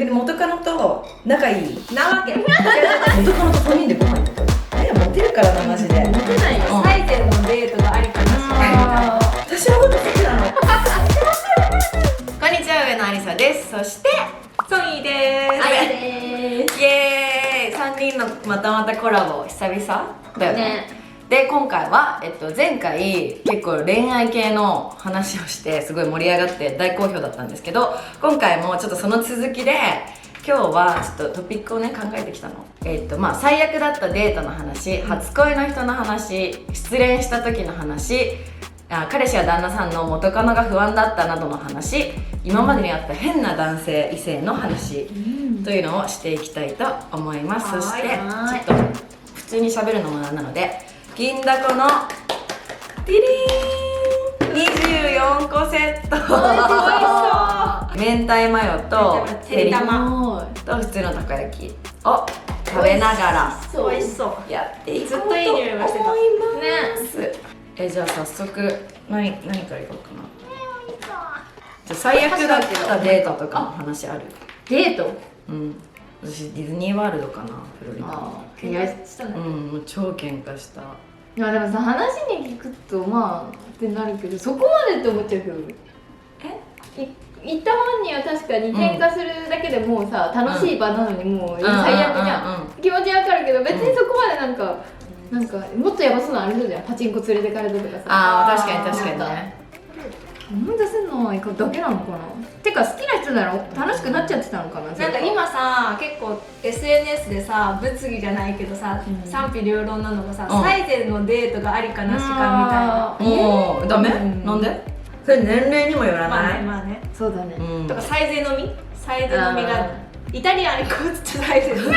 で元カノと仲いいなわけ元カノと3人でご飯行くモテるからなマジで。モテないよ。サイゼのデートがありかなしかみたいな。私のこと好きなの。こんにちは、上野ありさです。そしてソニーでーす。あやでーす。イエーイ。3人のまたまたコラボ久々だよね。で今回は、前回結構恋愛系の話をしてすごい盛り上がって大好評だったんですけど、今回もちょっとその続きで今日はちょっとトピックをね考えてきたの。最悪だったデートの話、初恋の人の話、失恋した時の話、彼氏や旦那さんの元カノが不安だったなどの話、今までにあった変な男性異性の話、というのをしていきたいと思います。そしてちょっと普通に喋るのもなんなので、銀だこのティリーン24個セット明太マヨとてりたまと普通のたこ焼きを食べながら美味しそうやっていこうとずっといい匂いがしてた思います。じゃあ早速何からいこうかな。じゃあ最悪だったデートとかの話ある？デート？私ディズニーワールドかな、フロリダ。喧嘩したね。もう超喧嘩した。いやでもさ、話に聞くとまあってなるけど、そこまでって思っちゃうけど、行った本人は確かに喧嘩するだけでもうさ、楽しい場なのにもう最悪じゃん。気持ちわかるけど別にそこまでなんかもっとやばそうなのありそうじゃん。パチンコ連れてかれたとかさ。確かに確かにね。思い出せんのはだけなのかな。てか好きな人なら楽しくなっちゃってたのかな。なんか今さ、結構 SNS でさ、物議じゃないけどさ、賛否両論なのがさ、サイゼのデートがありかなしかみたいな。もうダメ？なんで？それ年齢にもよらない？まあね。そうだね。とかサイゼ飲みがイタリアンにこうつってサイゼ飲み。でも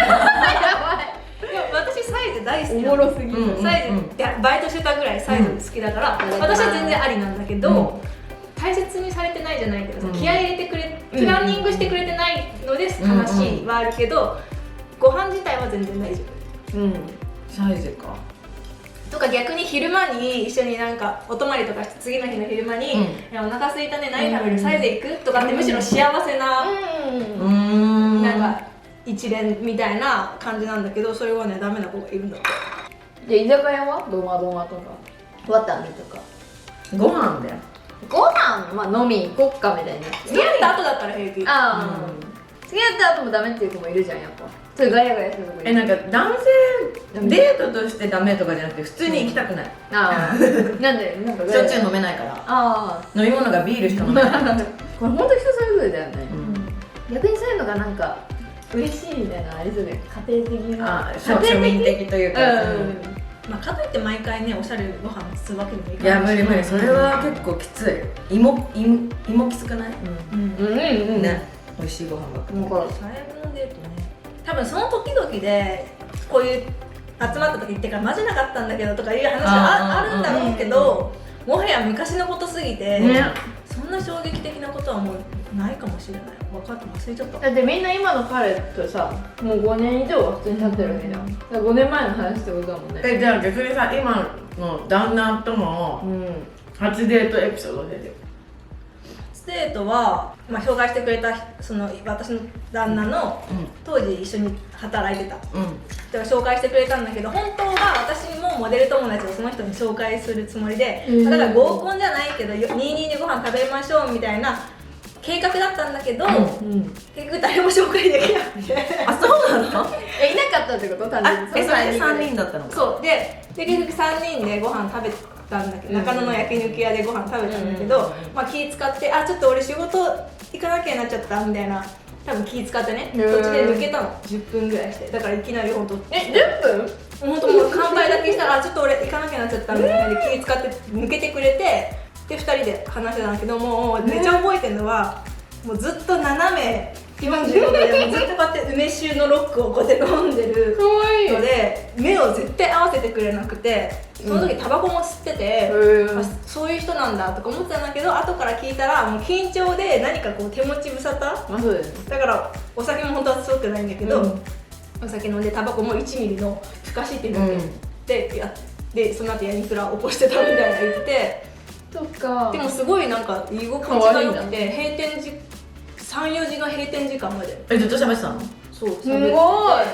私サイゼ大好きなの。おもろすぎる。サイゼバイトしてたぐらいサイゼ好きだから、私は全然ありなんだけど、大切にされてないじゃないけどさ、気合い入れてくれ、プランニングしてくれてないので話はあるけど、ご飯自体は全然大丈夫。サイゼか。とか逆に昼間に一緒になんかお泊まりとかして次の日の昼間に「いやお腹空いたね、何食べる？サイゼ行く？」とかってむしろ幸せななんか一連みたいな感じなんだけど、それはねダメな子がいるんだって。で居酒屋はドマとかワタミとかご飯だよ。ご飯まあ飲み行こっかみたいな。付き合った後だったら平気。付き合った後もダメっていう子もいるじゃん、やっぱ。それガヤガヤする子もいる。なんか男性デートとしてダメとかじゃなくて普通に行きたくない。なんでなんかしょっちゅう飲めないから。飲み物がビールしか飲めない。これ本当人それぞれだよね。逆にそういうのがなんか嬉しいみたいなのありそうで、家庭的な庶民的というか。まあかといって毎回ねおしゃれご飯するわけにもいかいないし。や無理、それは結構きつい。芋きつくない？ね、美味しいご飯ばっかり。最悪のデートね。多分その時々でこういう集まった時ってからマジなかったんだけどとかいう話があるんだろうけど、もはや昔のことすぎてそんな衝撃的なことはもうないかもしれない。忘れちゃった。だってみんな今の彼とさ、もう5年以上は普通に経ってるわけじゃん。だから5年前の話ってことだもんね。じゃあ逆にさ、今の旦那との初デートエピソードでよ。ステートは、紹介してくれたその私の旦那の、当時一緒に働いてた、だから紹介してくれたんだけど、本当は私もモデル友達をその人に紹介するつもりで、だから合コンじゃないけど22でご飯食べましょうみたいな計画だったんだけど、結局誰も紹介できなくて。あ、そうなの？いなかったってこと？単純に。それで3人だったのか。そうで結局3人でご飯食べたんだけど、中野の焼肉屋でご飯食べたんだけど、気使って「ちょっと俺仕事行かなきゃなっちゃった」みたいな、多分気使ってね、途中で抜けたの。10分ぐらいして、だからいきなり本当10分？本当もう乾杯だけしたら「ちょっと俺行かなきゃなっちゃった」みたいなで気使って抜けてくれて、で2人で話してたんだけど、もうめっちゃ覚えてるのは、もうずっと斜め45度でずっとこうやって梅酒のロックをこうやって飲んでるので、目を絶対合わせてくれなくて、その時タバコも吸ってて、そういう人なんだとか思ってたんだけど、後から聞いたらもう緊張で何かこう手持ち無沙汰だから、お酒も本当は強くないんだけど、お酒飲んでタバコも1ミリのふかしって抜けてやって、その後ヤニクラ起こしてたみたいな言ってて、そっか。でもすごいなんか居心地が良くて、閉店3、4時間閉店時間までずっと喋ってたの？そうすごい。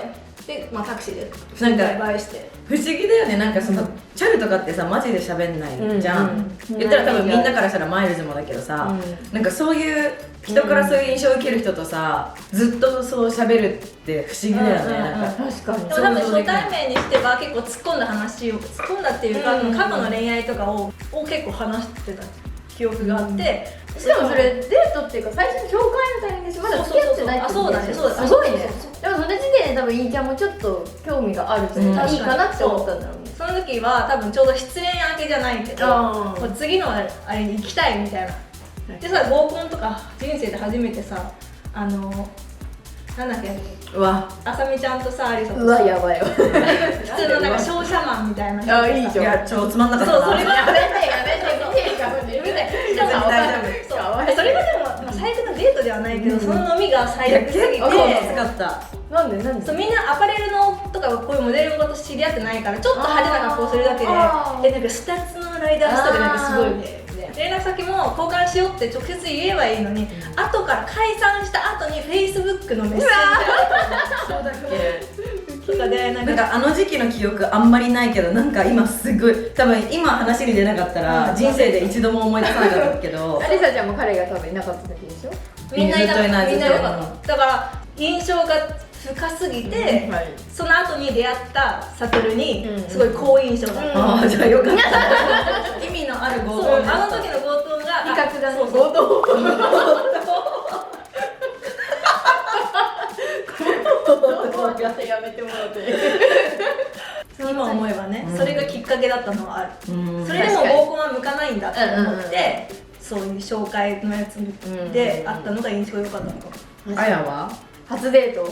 で、まあ、タクシーでなんかバイして不思議だよね。なんかその、チャルとかってさマジで喋んないじゃん、言ったら多分みんなからしたらマイルズもだけどさ、なんかそういう人からそういう印象を受ける人とさ、ずっとそう喋るって不思議だよね、なんか確かに。でも多分初対面にしては結構突っ込んだ話を突っ込んだっていうか、過去の恋愛とかを結構話してた記憶があって、しかもそれデートっていうか最初の紹介のタイミングでしょ。まだ付き合ってないってことでしょ。すごいね。でもその時点で多分インちゃんもちょっと興味があるというか、いいかなって思ったんだろうね。その時は多分ちょうど失恋明けじゃないけど、もう次のあれに行きたいみたいな。でさ、合コンとか人生で初めてさ、なんだっけ、うわあさみちゃんとさ、ありさとうわやばいわ。普通のなんか商社マンみたいな人あいいじゃん。いや超つまんなかったな。そう、それがやめてやめて見てかもしれない。大丈そうそれがでも最悪のデートではないけど、その飲みが最悪すぎて、結構きつかった。なんでなんで。そうみんなアパレルのとかこういうモデルのこと知り合ってないから、ちょっと派手な格好するだけで、あーなんかスタッツのライダースとかなんかすごいね。連絡先も交換しようって直接言えばいいのに、後から解散した後に Facebook のメッセージみたいなそうだっけ。とかでなんかあの時期の記憶あんまりないけど、なんか今すごい多分今話に出なかったら人生で一度も思い出さなかったけど、アリサちゃんも彼が多分いなかった時でしょ。みんないなかった、みんなよかずっといないった。だから印象が深すぎて、その後に出会ったサトルにすごい好印象だった。ああじゃあよかった意味のある合そう、コン。あの時の合コンが味覚だね。そうそう強盗。やめてもらって。今思えばね、それがきっかけだったのはある。うんそれでも合コンは向かないんだって思って、そういう紹介のやつであったのが印象良かったのかも。あやは初デート。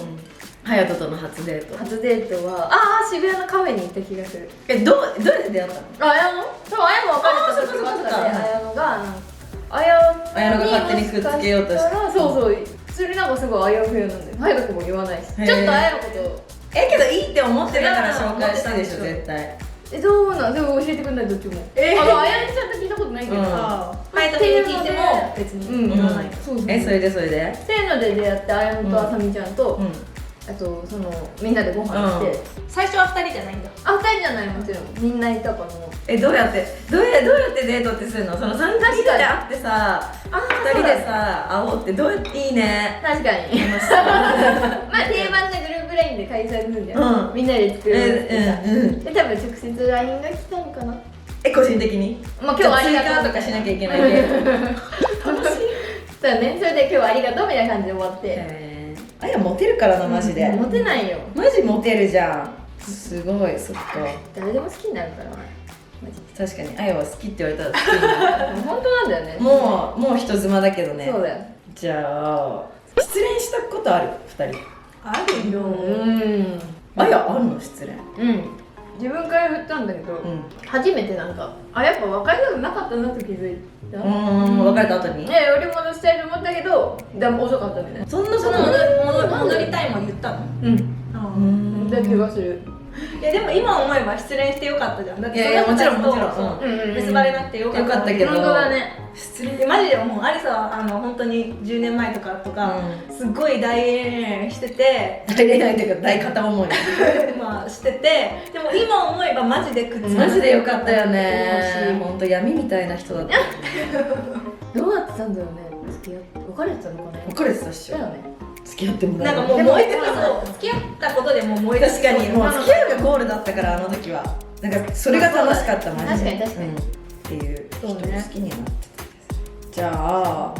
隼人との初デート。初デートは渋谷のカフェに行った気がする。どうやって出会ったの？綾野？多分綾野別れた時があったね。綾野が綾野が勝手にくっつけようとして。そうそう。それなんかすごいあやふやなんだよ。隼人君も言わないし。ちょっと綾のことけどいいって思ってたから紹介したでしょ絶対。どうなんでも教えてくんないどっちも。あやねちゃんと聞いたことないけど。前と聞いても別に言わない。そうそう。それでっていうので出会って綾野とあさみちゃんと。あとそのみんなでご飯して、最初は2人じゃないんだ。あ、2人じゃないもちろんみんないたかの。どうやってデートってするの？その3人で会ってさ、2人でさ会おうってどうやっていいね。確かに。まあ定番なグループ LINE で開催するんじゃん。みんなで作るってさ。で多分直接 LINE が来たのかな。個人的に。まあ今日ありがとうとかしなきゃいけないで。楽しい。そうね。それで今日はありがとうみたいな感じで終わって。あやモテるからなマジで。モテないよ。マジモテるじゃん。すごいそっか。誰でも好きになるからな。確かにあやは好きって言われたら好きになる。本当なんだよね。もう人妻だけどね。そうだよ。じゃあ失恋したことある2人。あるよ。あやあるの失恋？自分から振ったんだけど、初めてなんかやっぱ別れたくなかったなと気づいた。別れた後に？ね、俺戻したいと思ったけどでも遅かったみたいな。そんな戻りたいも言ったの？だ気がする。いやでも今思えば失恋してよかったじゃん。だっていやもちろん結ばれなくてよかったけど。本当だね。失恋でマジでもうアリサは本当に10年前とかすごい大恋愛してて、大恋愛というか大片思いまあしてて、でも今思えばマジでくっつマジでよかったよね。本当闇みたいな人だった。どうなってたんだろうね。付き合って別れてたのかね。別れてたっしょ。だよね。付き合ってもなんかもう燃えてた。そう付き合ったことでもう燃えてた。確かにもう付き合うがゴールだったからあの時は。なんかそれが楽しかったマジで。確かにっていう人を好きになってた。じゃあ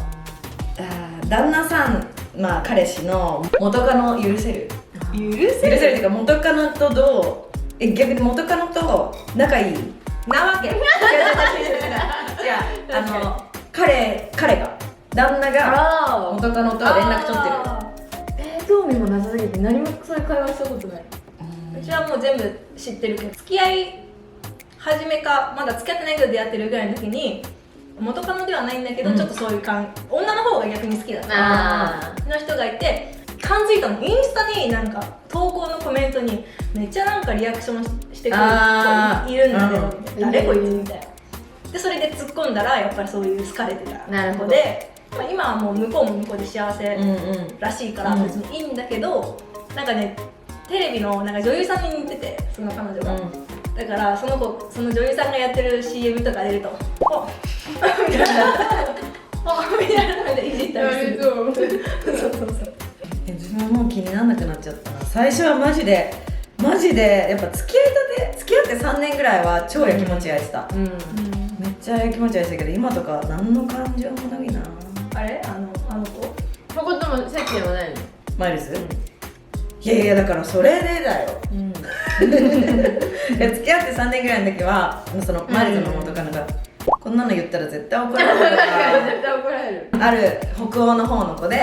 旦那さんまあ彼氏の元カノ許せる？許せるっていうか元カノとどう？逆に元カノと仲いい？なわけ。違う彼が旦那が元カノと連絡取ってる。興味もなさすぎて何もそういう会話したことない。うちはもう全部知ってるけど、付き合い始めかまだ付き合ってないけど出会ってるぐらいの時に元カノではないんだけど、ちょっとそういう女の方が逆に好きだったの人がいて、感づいたの。インスタになんか投稿のコメントにめっちゃなんかリアクションしてくる子いるんだけど、誰こいつみたいな。でそれで突っ込んだらやっぱりそういう好かれてた子で、まあ、今はもう向こうも向こうで幸せらしいから別にいいんだけど、なんかねテレビのなんか女優さんに似てて、その彼女が、だからその女優さんがやってる CM とか出ると「あみたいな「あみたいなのでいじったりする。そうそうそう。自分はもう気にならなくなっちゃったな。最初はマジでやっぱ付き合って3年ぐらいは超やきもち焼いてた、めっちゃやきもち焼いてたけど、今とか何の感情もないな。あれあの子そこともさっきでもないの。マイルズ、いやだからそれでだよ、付き合って3年ぐらいの時はそのマイルズの元カノが、こんなの言ったら絶対怒られるから絶対怒られる。ある北欧の方の子で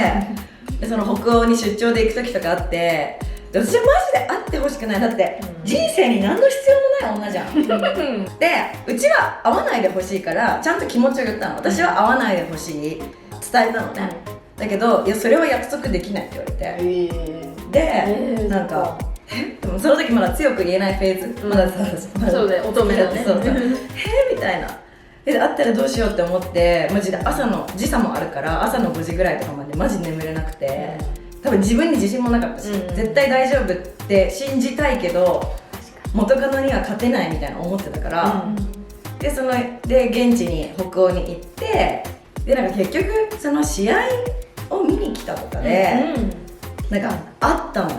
その北欧に出張で行く時とかあって、で私はマジで会ってほしくない。だって人生に何の必要もない女じゃんで、うちは会わないでほしいからちゃんと気持ちを言ったの。私は会わないでほしい伝えたのね、だけどいやそれは約束できないって言われて、でなんかでもその時まだ強く言えないフェーズ、まだそうだよ、乙女だね。そうみたいな。で会ったらどうしようって思って、マジで朝の時差もあるから朝の5時ぐらいとかまでマジ眠れなくて、多分自分に自信もなかったし、絶対大丈夫って信じたいけど元カノには勝てないみたいな思ってたから、で現地に北欧に行って、でなんか結局その試合を見に来たとかで、なんか会ったのよ、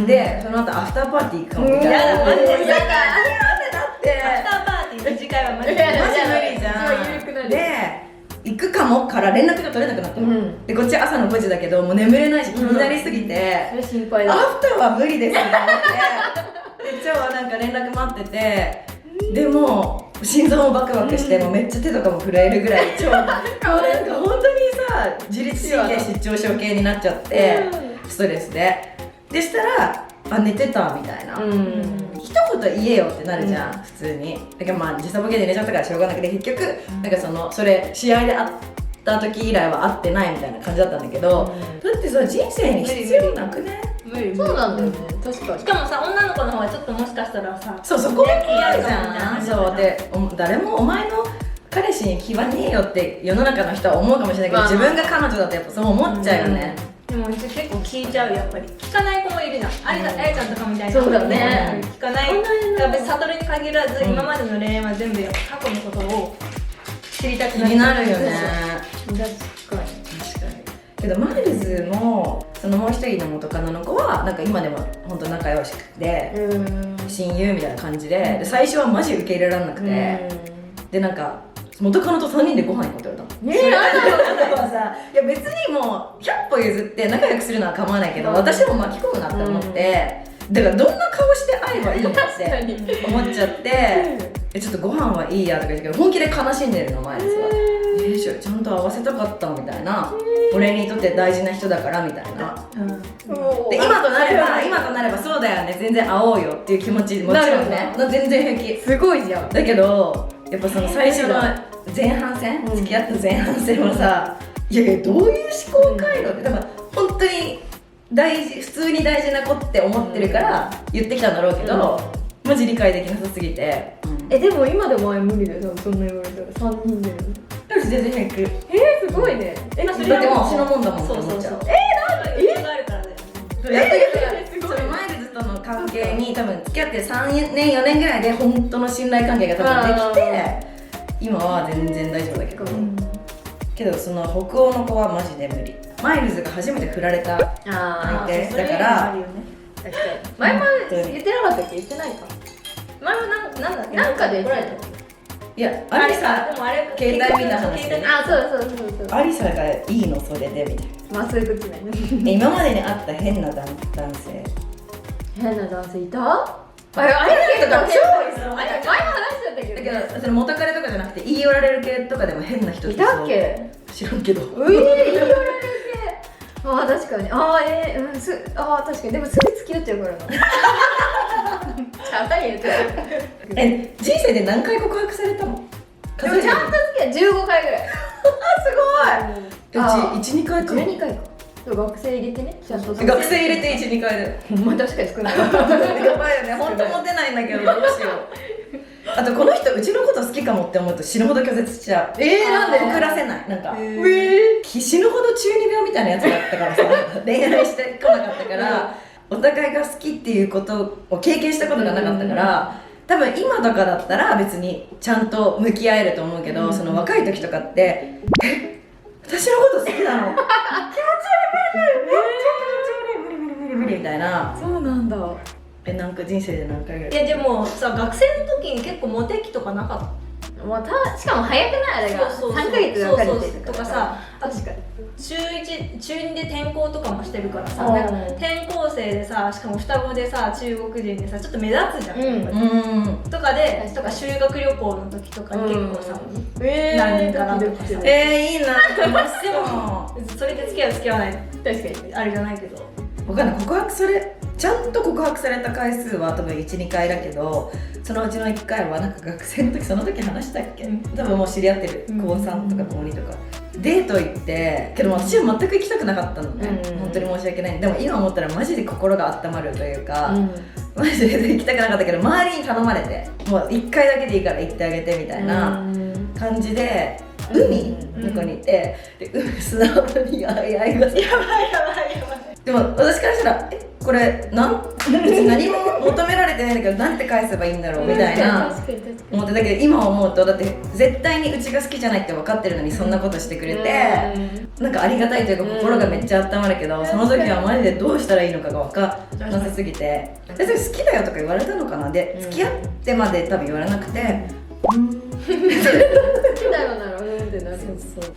でその後アフターパーティー行くかもみたいな。やだマジでだってアフターパーティー二次会はマジでマジ無理じゃん。で行くかもから連絡が取れなくなったの、でこっち朝の5時だけどもう眠れないし気になりすぎて、心配だ。アフターは無理ですって思ってで超なんか連絡待ってて、でも心臓もバクバクして、もうめっちゃ手とかも震えるぐらい超なんか本当にさ自律神経失調症系になっちゃって、ストレスでしたら寝てたみたいな、一言言えよってなるじゃん、普通に。だけどまあ時差ボケで寝ちゃったからしょうがなくて、結局なんかそれ試合で会った時以来は会ってないみたいな感じだったんだけど、だってさ人生に必要なくね。無理。そうなんだよね、確かに。しかもさ女の子の方はちょっともしかしたらさ、そうそこが嫌いじみたいゃ。なんそうで誰もお前の彼氏に気はねえよって世の中の人は思うかもしれないけど、自分が彼女だとやっぱそう思っちゃうよね。でもうち結構聞いちゃう、やっぱり聞かない子もいるじゃん。あやちゃんとかみたいな。そうだね。聞かない。だから別に悟に限らず、今までの恋愛は全部過去のことを知りたく気になるよね。確かに。けどマイルズもそのもう一人の元カノの子はなんか今でも本当仲良しくて、親友みたいな感じで、最初はマジ受け入れられなくて、でなんか元カノと3人でご飯行こうって言われたの。はさ、いや別にもう100歩譲って仲良くするのは構わないけど、私も巻き込むなって思って、だからどんな顔して会えばいいのって思っちゃって、ちょっとご飯はいいやとか言うけど本気で悲しんでるのマイルズは。ちゃんと合わせたかったみたいな、俺にとって大事な人だからみたいな、で今となればそうだよね、全然会おうよっていう気持ちもちろんね、全然平気。すごいじゃん。だけどやっぱその最初の前半戦、付き合った前半戦はさ、いやどういう思考回路って多分本当に普通に大事な子って思ってるから言ってきたんだろうけど、マジ理解できなさすぎて、でも今でも無理だよ、そんな言われたら3人で。全然平気。すごいね。だってもう血のもんだもんって思っちゃう。なんか余裕があるからだよね。そのマイルズとの関係に多分付き合って3年4年ぐらいで本当の信頼関係が多分できて、今は全然大丈夫だけど、けどその北欧の子はマジで無理。マイルズが初めて振られた相手だから、前も言ってなかったっけ？言ってないか。前はなんだっけ、なんかで怒られた。いやあれさ、携帯見た話で、そうアリサがいいのそれでみたいな。まあそういうことないね。今までに会った変な男性、変な男性いた？あれ結構超いそう。前も話しちゃったけど。だけどその元彼とかじゃなくて言い寄られる系とかでも変な人いたっけ？知らんけど。言い寄られる系。確かに。確かに。でもすぐ付き合っちゃうからな。人生で何回告白されたの？でもちゃんと付き合い15回ぐらい。すごい。12回か。12回か。学生入れてね、ちゃんと。学生入れて12回で。ほんま確かに少ない。やばいよね。本当モテないんだけどどうしよう。あとこの人うちのこと好きかもって思うと死ぬほど拒絶しちゃう。なんで告らせない。なんかへ死ぬほど中二病みたいなやつだったからさ恋愛してこなかったからお互いが好きっていうことを経験したことがなかったから多分今とかだったら別にちゃんと向き合えると思うけど、その若い時とかって私のこと好きなの気持ち悪い無理無理無理無理みたいな。そうなんだ。なんか人生で何回ぐらい。いやでもさ、学生の時に結構モテ期とかなかった？もうしかも早くないあれが3ヶ月がかかれてるとかさ、確かに中1、中2で転校とかもしてるからさ、うんなんか転校生でさ、しかも双子でさ、中国人でさ、ちょっと目立つじゃん、うんやっぱりとかで、とか修学旅行の時とかに結構さ、何人かなとかさ、いいなでもそれで付き合う付き合わない確かにあれじゃないけど、わかんない。ちゃんと告白された回数は多分 1,2 回だけど、そのうちの1回はなんか学生の時、その時話したっけ、多分もう知り合ってる高3とか高2とかデート行って、けど私は全く行きたくなかったのね、本当に申し訳ない。でも今思ったらマジで心が温まるというか、マジで行きたくなかったけど周りに頼まれて、もう1回だけでいいから行ってあげてみたいな感じで海の子にいて、で砂浜にあいあいがやばいやばいやばい。でも私からしたらこれ別に何も求められてないんだけどなんて返せばいいんだろうみたいな思ってたけど、今思うとだって絶対にうちが好きじゃないって分かってるのにそんなことしてくれて、なんかありがたいというか心がめっちゃ温まるけど、その時はマジでどうしたらいいのかが分かんなさすぎて、別に好きだよとか言われたのかな、で付き合ってまで多分言われなくて、好きだよならってなる。そう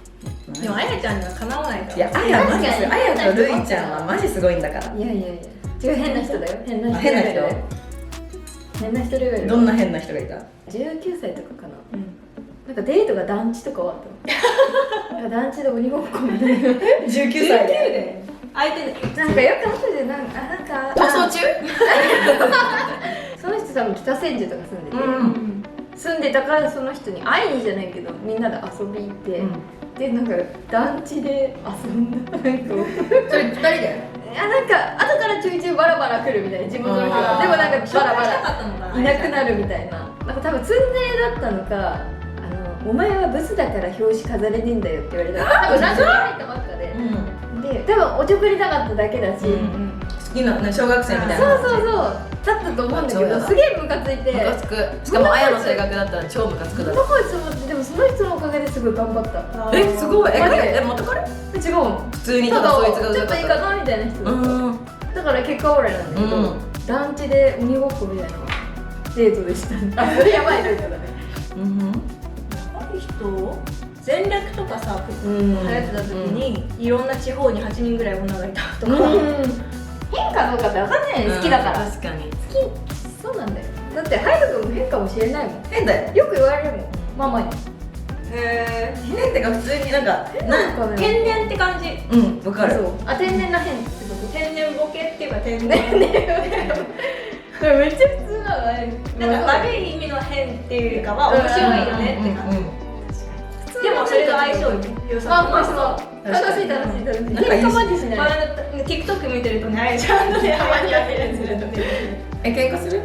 でもあやちゃんにはかなわないから。いやあやマジです。あやとるいちゃんはマジすごいんだから。いやいやいや、違う、変な人だよ。変な人変な人変な人レベル。どんな変な人がいた？ 19歳とかかな、なんかデートが団地とか終わったの。なんか団地で鬼ごっこみたいな。19歳で相手でなんかよくあったじゃん、なんか逃走中その人多分北千住とか住んでて、住んでたからその人に会いにじゃないけどみんなで遊び行って、でなんか団地で遊んだ。なんかそれ2人で？なんか後からちょいちょいバラバラ来るみたいな、地元の人が。でもなんかバラバラいなくなるみたいな。なんか多分ツンデレだったのか、お前はブスだから表紙飾れねえんだよって言われたら、多分ラジオに入ったばっかで、で多分おちょくりたかっただけだし、好きな小学生みたいな。そうだったと思うんだけど、すげえムカついて、ムカつく。しかもあやの性格だったら超ムカつくだろ。どこに思って、でもその人のおかげですごい頑張った。すごい。マジで元彼？違うの。普通にたただだそいつがちょっといいかなみたいな人だった。だから結果オーライなんだけど、団地で鬼ごっこみたいなデートでしたね。それやばいデートだね。若い人全略とかさ、流行ってた時にいろんな地方に8人ぐらい女がいたとか、変かどうかって分かんないの、好きだから。確かに。そうなんだよ。だってハイド君も変かもしれないもん。変だよ。よく言われるもん、ママに。へ変ってか普通になんかー、天然って感じ。わかる。そう、天然な変ってこと。天然ボケっていうか天然めっちゃ普通なのね。なんか悪い意味の変っていうよりかは面白いよねって感じ。でもそれが相性よね。楽しい。変化マジしない。TikTok 見てるとね、あやちゃんとね、たまにやってるんですけどね。喧嘩する？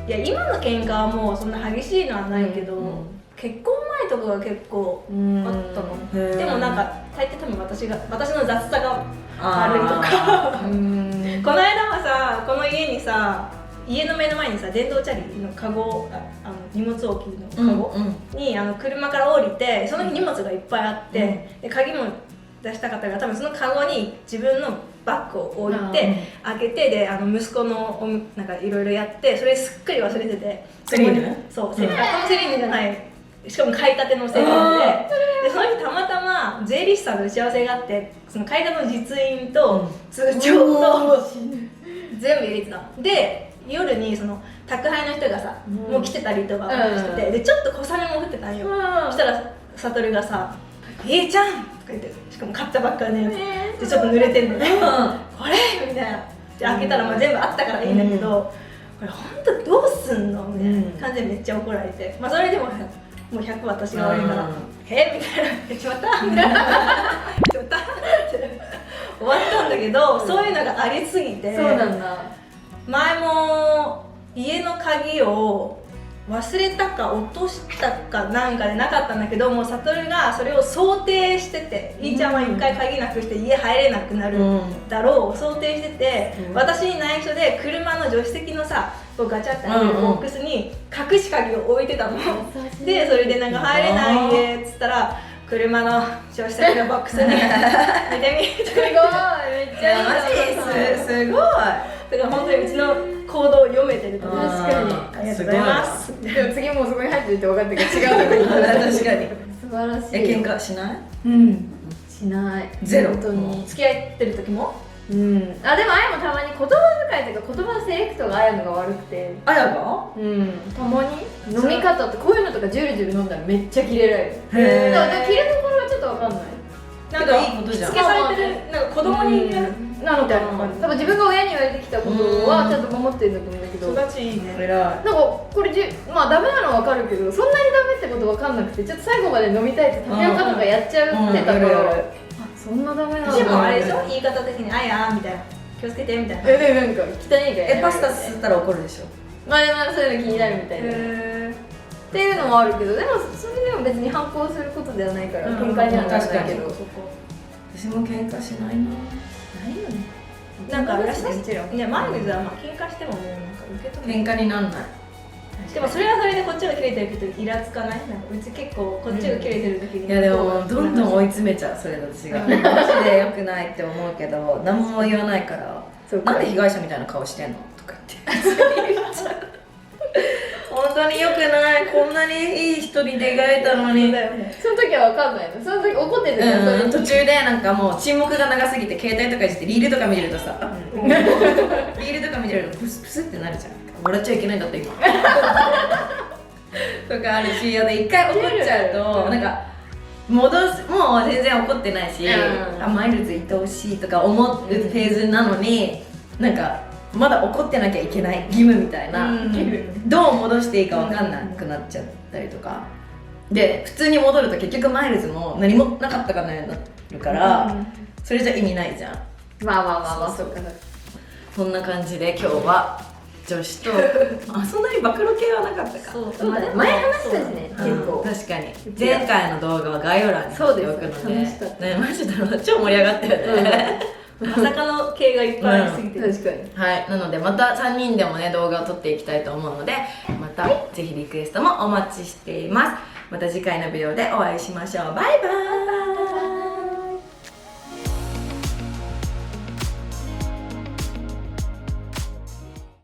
いや、今の喧嘩はもうそんな激しいのはないけど、結婚前とかが結構あったの。でもなんか大抵多分私の雑さが悪いとか。この間はさ、この家にさ、家の目の前にさ、電動チャリのカゴ、荷物置きのカゴに車から降りて、その日荷物がいっぱいあって、で鍵も出した方が多分そのカゴに自分のバッグを置いて開けて、で息子のなんかいろいろやって、それすっかり忘れてて、セリーヌ？そう、このセリーヌじゃない、しかも買いたてのセリーヌで、その日たまたま税理士さんの打ち合わせがあって、その買いたての実印と通帳と全部入れてたので、夜にその宅配の人がさ、もう来てたりとかしてて、でちょっと小雨も降ってたんよ。そしたら悟がさ「ちゃん!」とか言って、しかも買ったばっかりのやつでちょっと濡れてんのね「これ!」みたいな。で開けたらまあ全部あったからいいんだけど、これ本当どうすんのみたいな感じでめっちゃ怒られて、まあそれでももう100私が悪いから「えみたいな「しまった!」みたいな「しまった!」って終わったんだけど、そういうのがありすぎて。そうなんだ。前も家の鍵を忘れたか落としたかなんかでなかったんだけど、もう悟がそれを想定してて、いいちゃんは一回鍵なくして家入れなくなるだろう想定してて、私に内緒で車の助手席のさガチャって開けるボックスに隠し鍵を置いてたの。でそれでなんか入れない家っつったら、車の助手席のボックスに見てみすごい、めっちゃいいマジすごい。だから本当にうちの行動を読めてると思う。確かに。ありがとうございます。でも次もうそこに入ってるって分かったけど違うとこに確かに。素晴らしい。喧嘩しない？しない。ゼロ。本当に。付き合ってる時も？あでもあやもたまに言葉遣いとか言葉のセレクトがあやのが悪くて。あやが？たまに飲み方ってこういうのとかジュルジュル飲んだらめっちゃキレられる。へだからキレどころがちょっと分かんない。なんかいいことじゃん。付けされてるなんか子供になのかな。多分自分が親に言われてきたことはちゃんと守ってるんだと思うんだけど。育ちいいね。偉い。なんかこれまあダメなのは分かるけど、そんなにダメってこと分かんなくて、ちょっと最後まで飲みたいってタピオカとかやっちゃってたから、あそんなダメなんだ。でもあれでしょ、言い方的にあやみたいな、気をつけてみたいな。でなんか汚いからパスタ吸ったら怒るでしょ。まあでもそういうの気になるみたいなっていうのもあるけど、でもそれでも別に反抗することではないから喧嘩にはならないけど、私も喧嘩しないな。ないよね。なんか優しもちろんい。いやマイルズはまあ喧嘩してももうなんか受け止め喧嘩になんない。でもそれはそれでこっちが切れてるけどイラつかない？なんかうち結構こっちが切れてる時に、いやでもどんどん追い詰めちゃう、それ私が。マジで良くないって思うけど何も言わないから、なんで被害者みたいな顔してんのとか言って言っちゃう。本当に良くない、こんなにいい人に出会えたのに。その時は分かんないの。その時怒ってるじゃん。途中でなんかもう沈黙が長すぎて携帯とかいじってリールとか見てるとさ、リールとか見てるとプスプスってなるじゃん。笑っちゃいけないんだって今。とかあるし、一回怒っちゃうとなんかもう全然怒ってないし、マイルズ愛おしいとか思うフェーズなのに、なんかまだ怒ってなきゃいけない義務みたいな、どう戻していいか分かんなくなっちゃったりとかで、普通に戻ると結局マイルズも何もなかったかのようになるから、それじゃ意味ないじゃん。そうか。そんな感じで今日は女子とそんなに暴露系はなかったか。そうだね。前話したしね、結構。確かに前回の動画は概要欄に貼っておくので、楽しかったね、マジで超盛り上がったよね。まさかの系がいっぱいありすぎて、確かに。はい、なのでまた3人でもね動画を撮っていきたいと思うので、またぜひリクエストもお待ちしています。また次回のビデオでお会いしましょう。バイバイ。